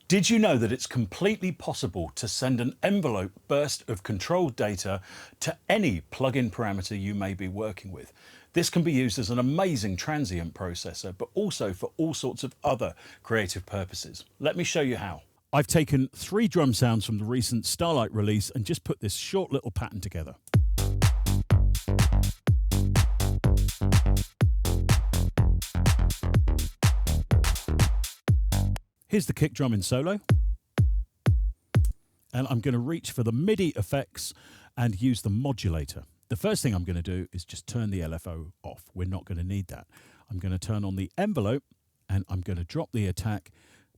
Did you know that it's completely possible to send an envelope burst of controlled data to any plugin parameter you may be working with? This can be used as an amazing transient processor, but also for all sorts of other creative purposes. Let me show you how. I've taken 3 drum sounds from the recent Starlight release and just put this short little pattern together. Here's the kick drum in solo. And I'm going to reach for the MIDI effects and use the modulator. The first thing I'm going to do is just turn the LFO off. We're not going to need that. I'm going to turn on the envelope and I'm going to drop the attack,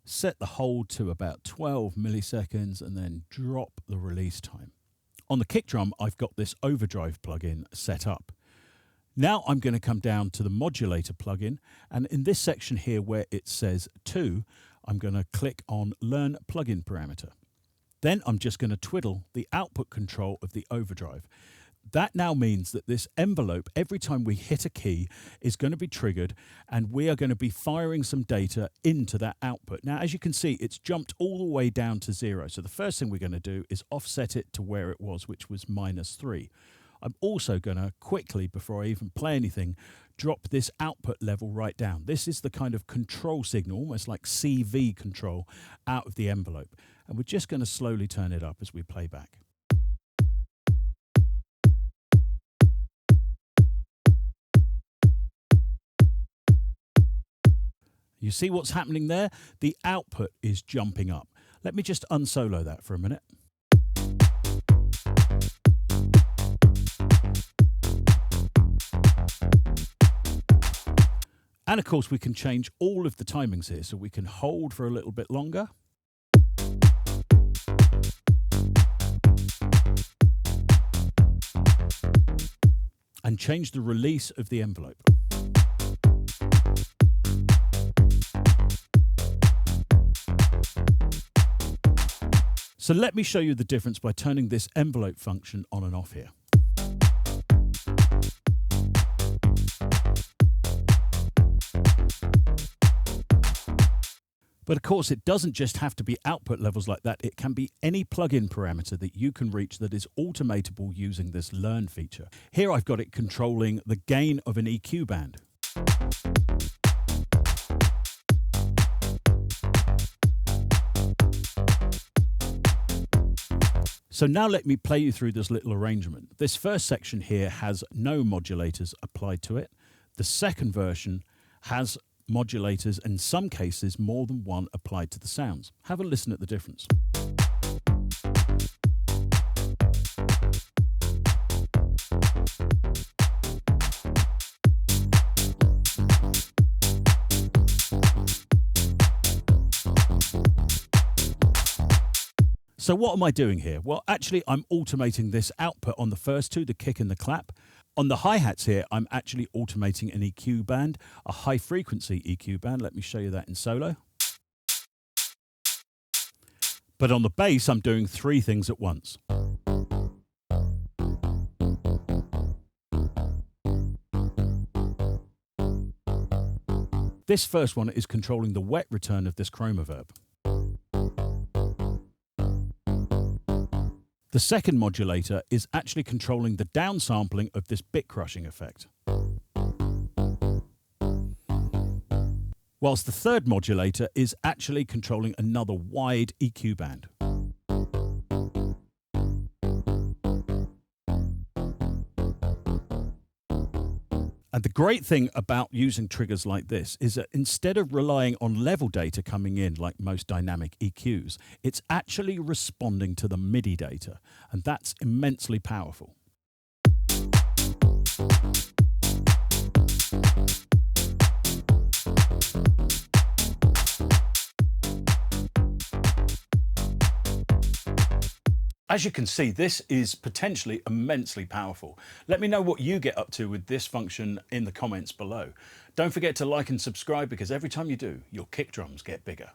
set the hold to about 12 milliseconds and then drop the release time. On the kick drum, I've got this overdrive plugin set up. Now I'm going to come down to the modulator plugin, and in this section here where it says 2, I'm going to click on Learn Plugin Parameter. Then I'm just going to twiddle the output control of the overdrive. That now means that this envelope, every time we hit a key, is going to be triggered, and we are going to be firing some data into that output. Now, as you can see, it's jumped all the way down to 0. So the first thing we're going to do is offset it to where it was, which was -3. I'm also going to quickly, before I even play anything, drop this output level right down. This is the kind of control signal, almost like CV control, out of the envelope. And we're just going to slowly turn it up as we play back. You see what's happening there? The output is jumping up. Let me just unsolo that for a minute. And of course, we can change all of the timings here, so we can hold for a little bit longer. And change the release of the envelope. So let me show you the difference by turning this envelope function on and off here. But of course, it doesn't just have to be output levels like that. It can be any plugin parameter that you can reach that is automatable using this Learn feature. Here I've got it controlling the gain of an EQ band. So now let me play you through this little arrangement. This first section here has no modulators applied to it. The second version has modulators, in some cases more than one applied to the sounds. Have a listen at the difference. So what am I doing here? Well, actually, I'm automating this output on the first 2, the kick and the clap. On the hi-hats here, I'm actually automating an EQ band, a high-frequency EQ band. Let me show you that in solo. But on the bass, I'm doing 3 things at once. This first one is controlling the wet return of this chroma verb. The second modulator is actually controlling the downsampling of this bit crushing effect. Whilst the third modulator is actually controlling another wide EQ band. And the great thing about using triggers like this is that instead of relying on level data coming in like most dynamic EQs, it's actually responding to the MIDI data, and that's immensely powerful. As you can see, this is potentially immensely powerful. Let me know what you get up to with this function in the comments below. Don't forget to like and subscribe, because every time you do, your kick drums get bigger.